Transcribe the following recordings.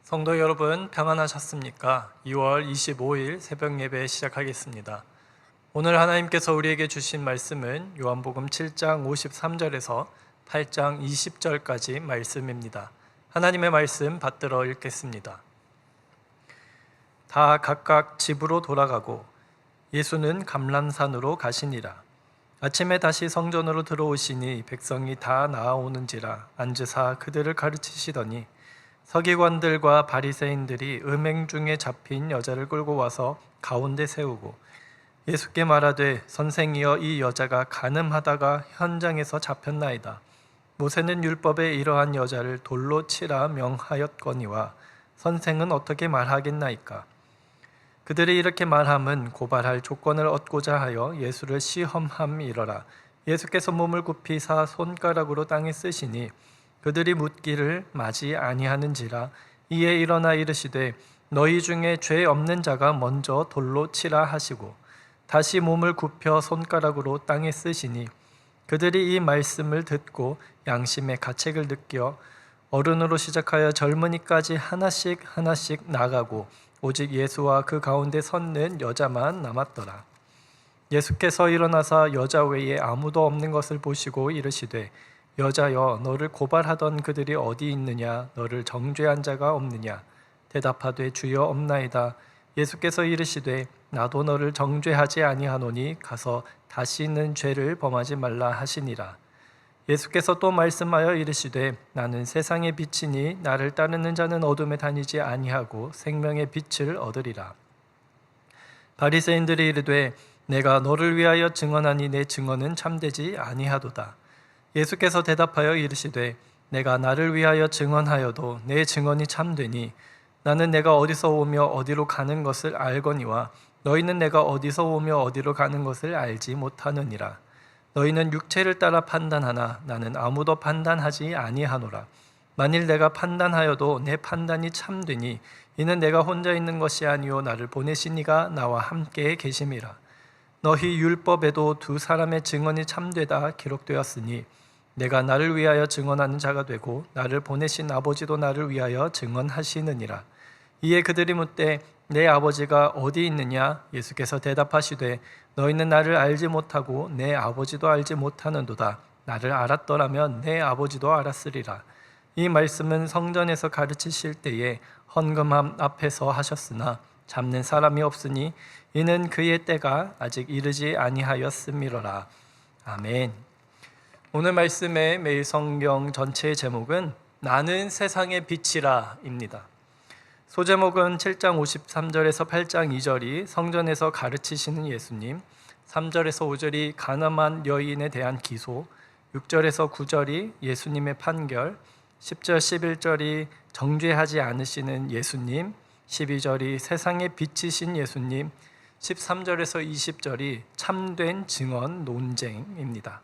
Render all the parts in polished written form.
성도 여러분 평안하셨습니까? 2월 25일 새벽 예배 시작하겠습니다. 오늘 하나님께서 우리에게 주신 말씀은 요한복음 7장 53절에서 8장 20절까지 말씀입니다. 하나님의 말씀 받들어 읽겠습니다. 다 각각 집으로 돌아가고 예수는 감람산으로 가시니라. 아침에 다시 성전으로 들어오시니 백성이 다 나아오는지라 앉으사 그들을 가르치시더니 서기관들과 바리새인들이 음행 중에 잡힌 여자를 끌고 와서 가운데 세우고 예수께 말하되 선생이여 이 여자가 간음하다가 현장에서 잡혔나이다. 모세는 율법에 이러한 여자를 돌로 치라 명하였거니와 선생은 어떻게 말하겠나이까. 그들이 이렇게 말함은 고발할 조건을 얻고자 하여 예수를 시험함이러라. 예수께서 몸을 굽히사 손가락으로 땅에 쓰시니 그들이 묻기를 마지 아니하는지라. 이에 일어나 이르시되 너희 중에 죄 없는 자가 먼저 돌로 치라 하시고 다시 몸을 굽혀 손가락으로 땅에 쓰시니 그들이 이 말씀을 듣고 양심의 가책을 느껴 어른으로 시작하여 젊은이까지 하나씩 나가고 오직 예수와 그 가운데 섰는 여자만 남았더라. 예수께서 일어나사 여자 외에 아무도 없는 것을 보시고 이르시되 여자여 너를 고발하던 그들이 어디 있느냐? 너를 정죄한 자가 없느냐? 대답하되 주여 없나이다. 예수께서 이르시되 나도 너를 정죄하지 아니하노니 가서 다시는 죄를 범하지 말라 하시니라. 예수께서 또 말씀하여 이르시되 나는 세상의 빛이니 나를 따르는 자는 어둠에 다니지 아니하고 생명의 빛을 얻으리라. 바리새인들이 이르되 내가 너를 위하여 증언하니 내 증언은 참되지 아니하도다. 예수께서 대답하여 이르시되 내가 나를 위하여 증언하여도 내 증언이 참되니 나는 내가 어디서 오며 어디로 가는 것을 알거니와 너희는 내가 어디서 오며 어디로 가는 것을 알지 못하느니라. 너희는 육체를 따라 판단하나 나는 아무도 판단하지 아니하노라. 만일 내가 판단하여도 내 판단이 참되니 이는 내가 혼자 있는 것이 아니요 나를 보내신 이가 나와 함께 계심이라. 너희 율법에도 두 사람의 증언이 참되다 기록되었으니 내가 나를 위하여 증언하는 자가 되고 나를 보내신 아버지도 나를 위하여 증언하시느니라. 이에 그들이 묻되 내 아버지가 어디 있느냐? 예수께서 대답하시되 너희는 나를 알지 못하고 내 아버지도 알지 못하는도다. 나를 알았더라면 내 아버지도 알았으리라. 이 말씀은 성전에서 가르치실 때에 헌금함 앞에서 하셨으나 잡는 사람이 없으니 이는 그의 때가 아직 이르지 아니하였음이로라. 아멘. 오늘 말씀의 매일 성경 전체의 제목은 나는 세상의 빛이라 입니다. 소제목은 7장 53절에서 8장 2절이 성전에서 가르치시는 예수님, 3절에서 5절이 가늠한 여인에 대한 기소, 6절에서 9절이 예수님의 판결, 10절 11절이 정죄하지 않으시는 예수님, 12절이 세상의 빛이신 예수님, 13절에서 20절이 참된 증언 논쟁입니다.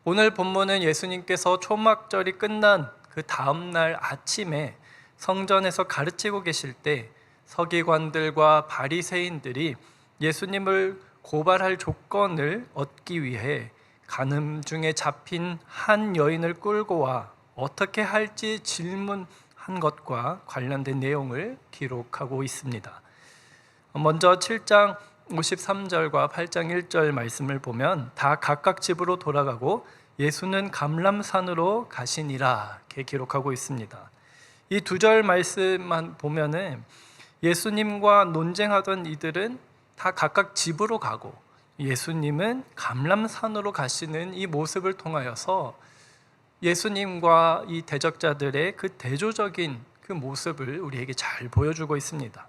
오늘 본문은 예수님께서 초막절이 끝난 그 다음날 아침에 성전에서 가르치고 계실 때 서기관들과 바리새인들이 예수님을 고발할 조건을 얻기 위해 간음 중에 잡힌 한 여인을 끌고 와 어떻게 할지 질문한 것과 관련된 내용을 기록하고 있습니다. 먼저 7장 53절과 8장 1절 말씀을 보면 다 각각 집으로 돌아가고 예수는 감람산으로 가시니라 이렇게 기록하고 있습니다. 이 두 절 말씀만 보면은 예수님과 논쟁하던 이들은 다 각각 집으로 가고 예수님은 감람산으로 가시는 이 모습을 통하여서 예수님과 이 대적자들의 그 대조적인 그 모습을 우리에게 잘 보여주고 있습니다.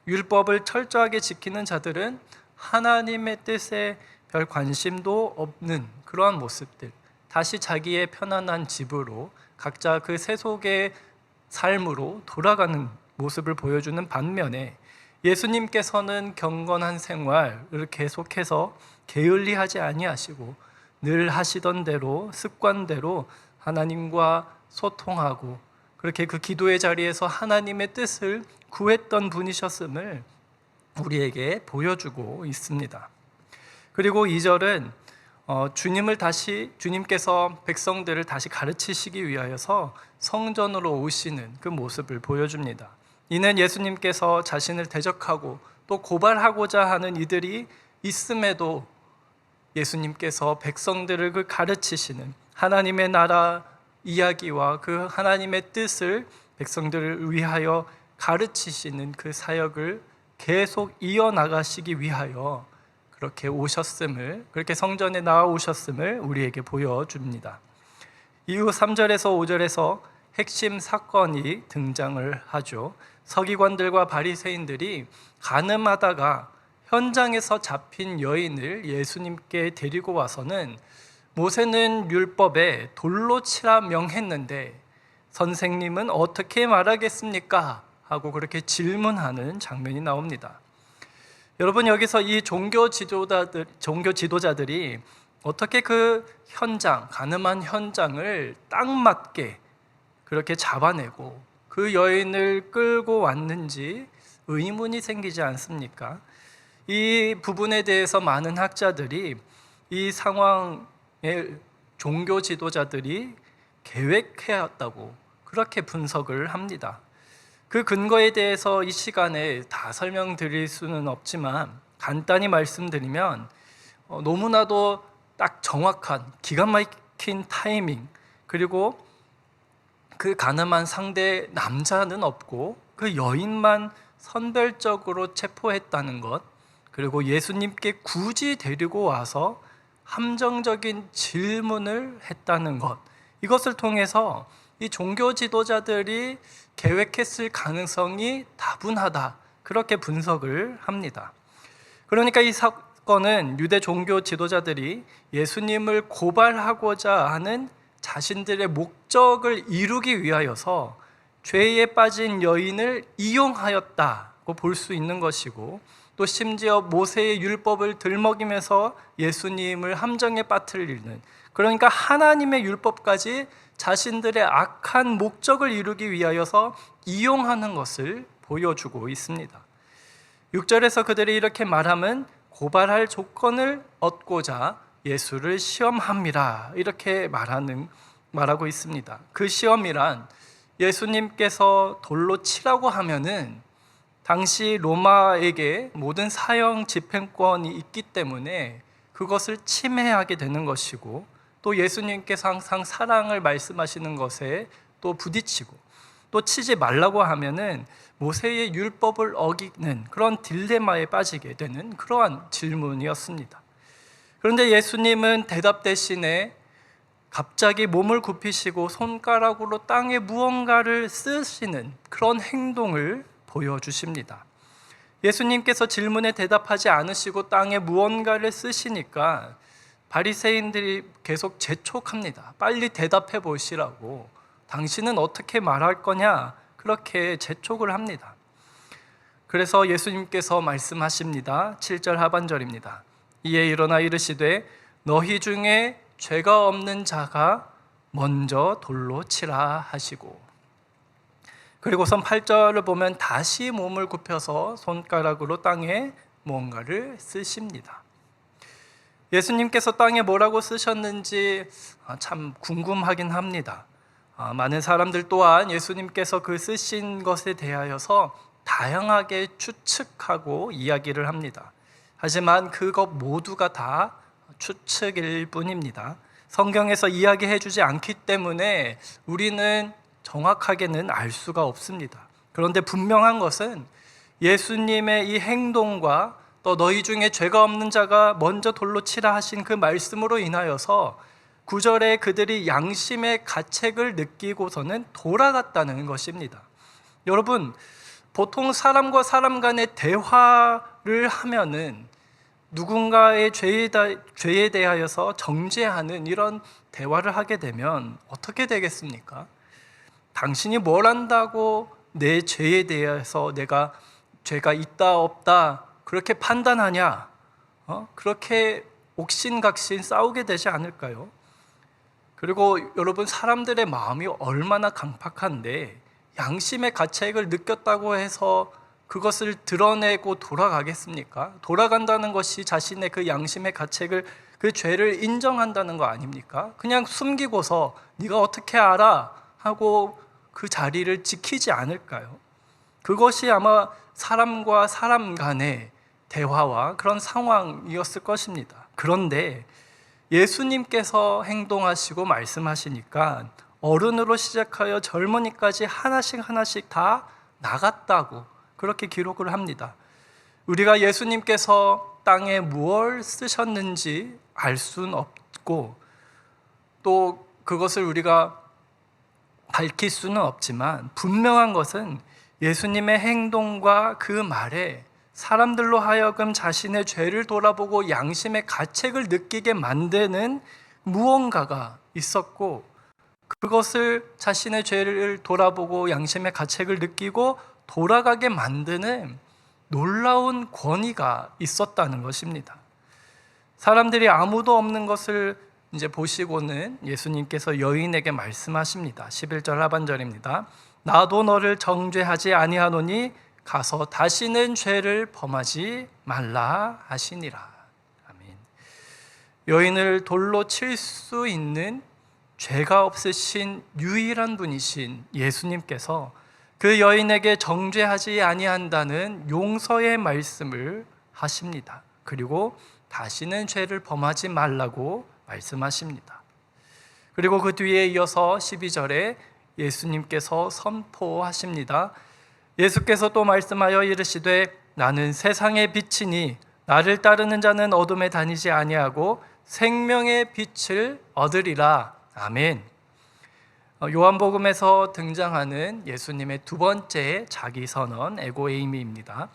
율법을 철저하게 지키는 자들은 하나님의 뜻에 별 관심도 없는 그러한 모습들, 다시 자기의 편안한 집으로 각자 그 세속의 삶으로 돌아가는 모습을 보여주는 반면에 예수님께서는 경건한 생활을 계속해서 게을리하지 아니하시고 늘 하시던 대로 습관대로 하나님과 소통하고 그렇게 그 기도의 자리에서 하나님의 뜻을 구했던 분이셨음을 우리에게 보여주고 있습니다. 그리고 2절은 주님께서 백성들을 다시 가르치시기 위하여서 성전으로 오시는 그 모습을 보여줍니다. 이는 예수님께서 자신을 대적하고 또 고발하고자 하는 이들이 있음에도 예수님께서 백성들을 그 가르치시는 하나님의 나라 이야기와 그 하나님의 뜻을 백성들을 위하여 가르치시는 그 사역을 계속 이어나가시기 위하여 그렇게 오셨음을, 그렇게 성전에 나아오셨음을 우리에게 보여줍니다. 이후 3절에서 5절에서 핵심 사건이 등장을 하죠. 서기관들과 바리새인들이 간음하다가 현장에서 잡힌 여인을 예수님께 데리고 와서는 모세는 율법에 돌로 치라 명했는데 선생님은 어떻게 말하겠습니까? 하고 그렇게 질문하는 장면이 나옵니다. 여러분, 여기서 이 종교 지도자들이 어떻게 그 현장, 간음한 현장을 딱 맞게 그렇게 잡아내고 그 여인을 끌고 왔는지 의문이 생기지 않습니까? 이 부분에 대해서 많은 학자들이 이 상황에 종교 지도자들이 계획해왔다고 그렇게 분석을 합니다. 그 근거에 대해서 이 시간에 다 설명드릴 수는 없지만 간단히 말씀드리면 너무나도 딱 정확한 기가 막힌 타이밍, 그리고 그 간음한 상대 남자는 없고 그 여인만 선별적으로 체포했다는 것, 그리고 예수님께 굳이 데리고 와서 함정적인 질문을 했다는 것, 이것을 통해서 이 종교 지도자들이 계획했을 가능성이 다분하다, 그렇게 분석을 합니다. 그러니까 이 사건은 유대 종교 지도자들이 예수님을 고발하고자 하는 자신들의 목적을 이루기 위하여서 죄에 빠진 여인을 이용하였다고 볼 수 있는 것이고, 또 심지어 모세의 율법을 들먹이면서 예수님을 함정에 빠뜨리는, 그러니까 하나님의 율법까지 자신들의 악한 목적을 이루기 위하여서 이용하는 것을 보여주고 있습니다. 6절에서 그들이 이렇게 말하면 고발할 조건을 얻고자 예수를 시험함이라, 이렇게 말하고 있습니다. 그 시험이란 예수님께서 돌로 치라고 하면은 당시 로마에게 모든 사형 집행권이 있기 때문에 그것을 침해하게 되는 것이고, 또 예수님께서 항상 사랑을 말씀하시는 것에 또 부딪히고, 또 치지 말라고 하면은 모세의 율법을 어기는 그런 딜레마에 빠지게 되는 그러한 질문이었습니다. 그런데 예수님은 대답 대신에 갑자기 몸을 굽히시고 손가락으로 땅에 무언가를 쓰시는 그런 행동을 보여주십니다. 예수님께서 질문에 대답하지 않으시고 땅에 무언가를 쓰시니까 바리새인들이 계속 재촉합니다. 빨리 대답해 보시라고, 당신은 어떻게 말할 거냐, 그렇게 재촉을 합니다. 그래서 예수님께서 말씀하십니다. 7절 하반절입니다. 이에 일어나 이르시되 너희 중에 죄가 없는 자가 먼저 돌로 치라 하시고, 그리고선 8절을 보면 다시 몸을 굽혀서 손가락으로 땅에 무언가를 쓰십니다. 예수님께서 땅에 뭐라고 쓰셨는지 참 궁금하긴 합니다. 많은 사람들 또한 예수님께서 그 쓰신 것에 대하여서 다양하게 추측하고 이야기를 합니다. 하지만 그것 모두가 다 추측일 뿐입니다. 성경에서 이야기해 주지 않기 때문에 우리는 정확하게는 알 수가 없습니다. 그런데 분명한 것은 예수님의 이 행동과 또 너희 중에 죄가 없는 자가 먼저 돌로 치라 하신 그 말씀으로 인하여서 9절에 그들이 양심의 가책을 느끼고서는 돌아갔다는 것입니다. 여러분, 보통 사람과 사람 간의 대화를 하면은 누군가의 죄에 대하여서 정죄하는 이런 대화를 하게 되면 어떻게 되겠습니까? 당신이 뭘 안다고 내 죄에 대해서 내가 죄가 있다 없다 그렇게 판단하냐? 그렇게 옥신각신 싸우게 되지 않을까요? 그리고 여러분, 사람들의 마음이 얼마나 강팍한데 양심의 가책을 느꼈다고 해서 그것을 드러내고 돌아가겠습니까? 돌아간다는 것이 자신의 그 양심의 가책을 그 죄를 인정한다는 거 아닙니까? 그냥 숨기고서 네가 어떻게 알아? 하고 그 자리를 지키지 않을까요? 그것이 아마 사람과 사람 간의 대화와 그런 상황이었을 것입니다. 그런데 예수님께서 행동하시고 말씀하시니까 어른으로 시작하여 젊은이까지 하나씩 다 나갔다고 그렇게 기록을 합니다. 우리가 예수님께서 땅에 무엇을 쓰셨는지 알 수는 없고 또 그것을 우리가 밝힐 수는 없지만 분명한 것은 예수님의 행동과 그 말에 사람들로 하여금 자신의 죄를 돌아보고 양심의 가책을 느끼게 만드는 무언가가 있었고 그것을 자신의 죄를 돌아보고 양심의 가책을 느끼고 돌아가게 만드는 놀라운 권위가 있었다는 것입니다. 사람들이 아무도 없는 것을 이제 보시고는 예수님께서 여인에게 말씀하십니다. 11절 하반절입니다. 나도 너를 정죄하지 아니하노니 가서 다시는 죄를 범하지 말라 하시니라. 아멘. 여인을 돌로 칠 수 있는 죄가 없으신 유일한 분이신 예수님께서 그 여인에게 정죄하지 아니한다는 용서의 말씀을 하십니다. 그리고 다시는 죄를 범하지 말라고 말씀하십니다. 그리고 그 뒤에 이어서 12절에 예수님께서 선포하십니다. 예수께서 또 말씀하여 이르시되 나는 세상의 빛이니 나를 따르는 자는 어둠에 다니지 아니하고 생명의 빛을 얻으리라. 아멘. 요한복음에서 등장하는 예수님의 두 번째 자기 선언 에고에이미입니다.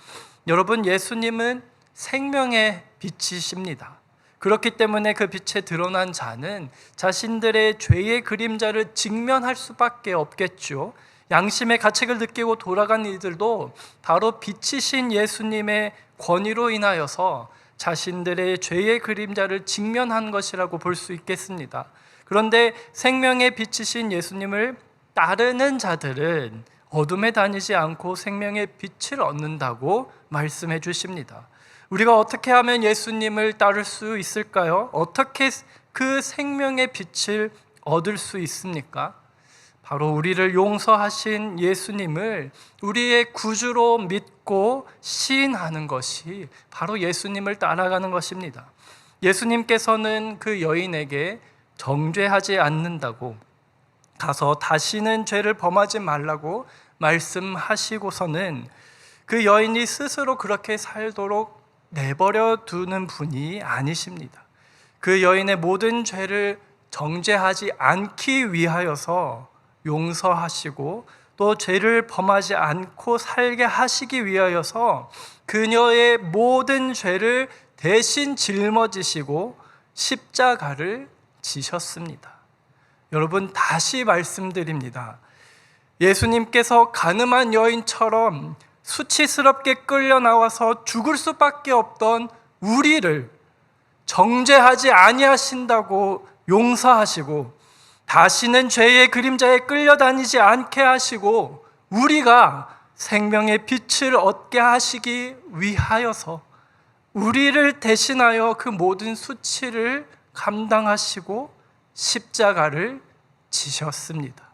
여러분, 예수님은 생명의 빛이십니다. 그렇기 때문에 그 빛에 드러난 자는 자신들의 죄의 그림자를 직면할 수밖에 없겠죠. 양심의 가책을 느끼고 돌아간 이들도 바로 빛이신 예수님의 권위로 인하여서 자신들의 죄의 그림자를 직면한 것이라고 볼 수 있겠습니다. 그런데 생명의 빛이신 예수님을 따르는 자들은 어둠에 다니지 않고 생명의 빛을 얻는다고 말씀해 주십니다. 우리가 어떻게 하면 예수님을 따를 수 있을까요? 어떻게 그 생명의 빛을 얻을 수 있습니까? 바로 우리를 용서하신 예수님을 우리의 구주로 믿고 시인하는 것이 바로 예수님을 따라가는 것입니다. 예수님께서는 그 여인에게 정죄하지 않는다고 가서 다시는 죄를 범하지 말라고 말씀하시고서는 그 여인이 스스로 그렇게 살도록 내버려 두는 분이 아니십니다. 그 여인의 모든 죄를 정죄하지 않기 위하여서 용서하시고 또 죄를 범하지 않고 살게 하시기 위하여서 그녀의 모든 죄를 대신 짊어지시고 십자가를 지셨습니다. 여러분, 다시 말씀드립니다. 예수님께서 가늠한 여인처럼 수치스럽게 끌려 나와서 죽을 수밖에 없던 우리를 정죄하지 아니하신다고 용서하시고 다시는 죄의 그림자에 끌려다니지 않게 하시고 우리가 생명의 빛을 얻게 하시기 위하여서 우리를 대신하여 그 모든 수치를 감당하시고 십자가를 지셨습니다.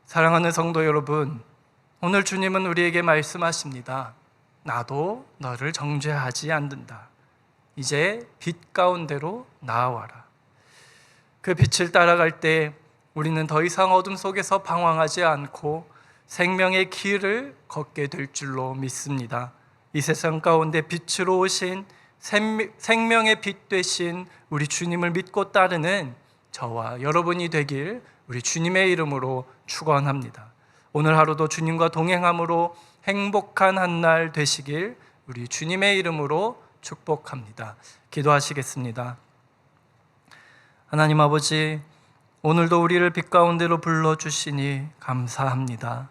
사랑하는 성도 여러분, 오늘 주님은 우리에게 말씀하십니다. 나도 너를 정죄하지 않는다. 이제 빛 가운데로 나아와라. 그 빛을 따라갈 때 우리는 더 이상 어둠 속에서 방황하지 않고 생명의 길을 걷게 될 줄로 믿습니다. 이 세상 가운데 빛으로 오신 생명의 빛 되신 우리 주님을 믿고 따르는 저와 여러분이 되길 우리 주님의 이름으로 축원합니다. 오늘 하루도 주님과 동행함으로 행복한 한 날 되시길 우리 주님의 이름으로 축복합니다. 기도하시겠습니다. 하나님 아버지, 오늘도 우리를 빛 가운데로 불러주시니 감사합니다.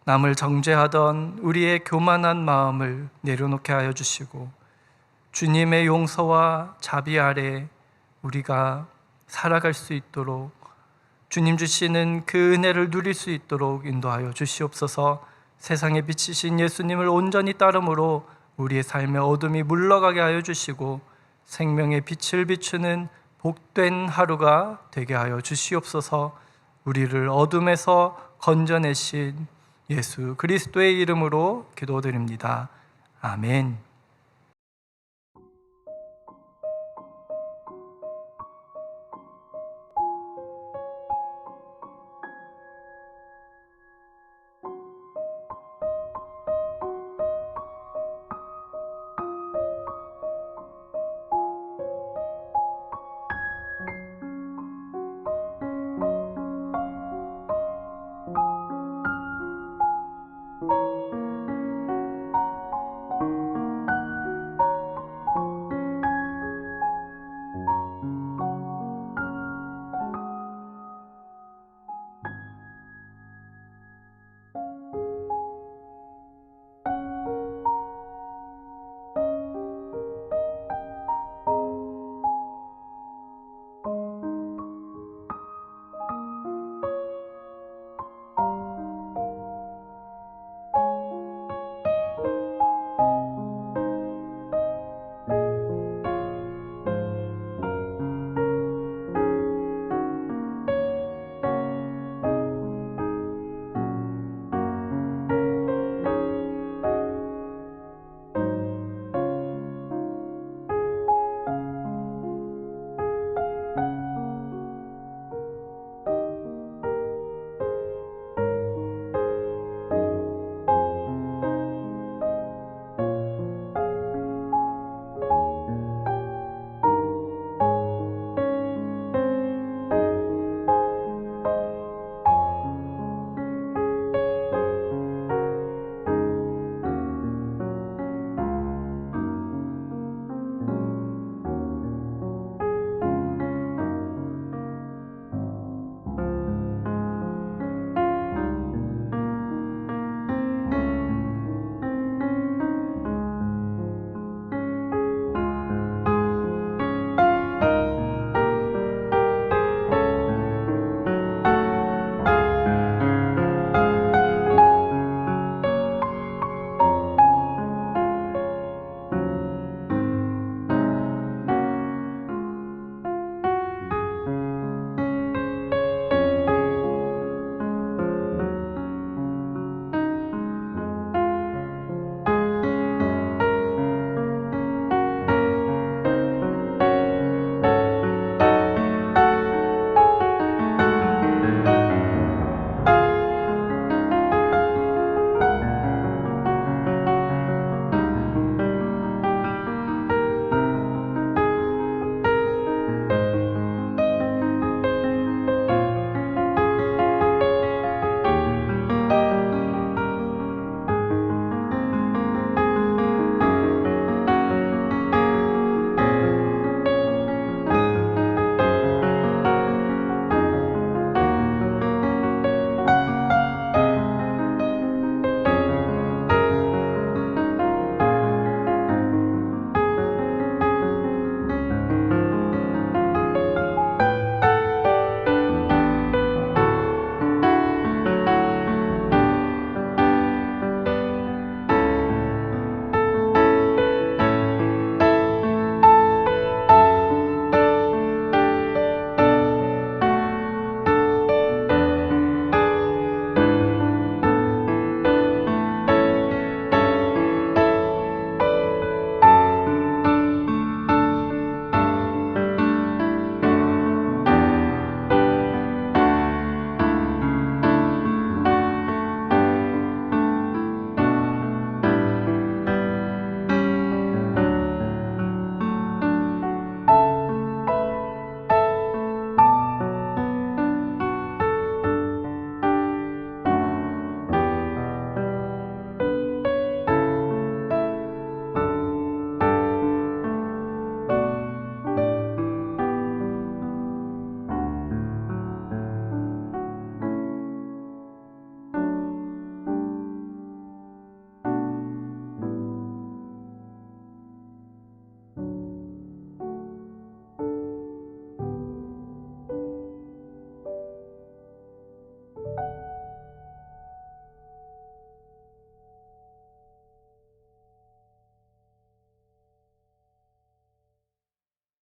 남을 정죄하던 우리의 교만한 마음을 내려놓게 하여 주시고 주님의 용서와 자비 아래 우리가 살아갈 수 있도록 주님 주시는 그 은혜를 누릴 수 있도록 인도하여 주시옵소서. 세상에 비치신 예수님을 온전히 따름으로 우리의 삶의 어둠이 물러가게 하여 주시고 생명의 빛을 비추는 복된 하루가 되게 하여 주시옵소서. 우리를 어둠에서 건져내신 예수 그리스도의 이름으로 기도드립니다. 아멘.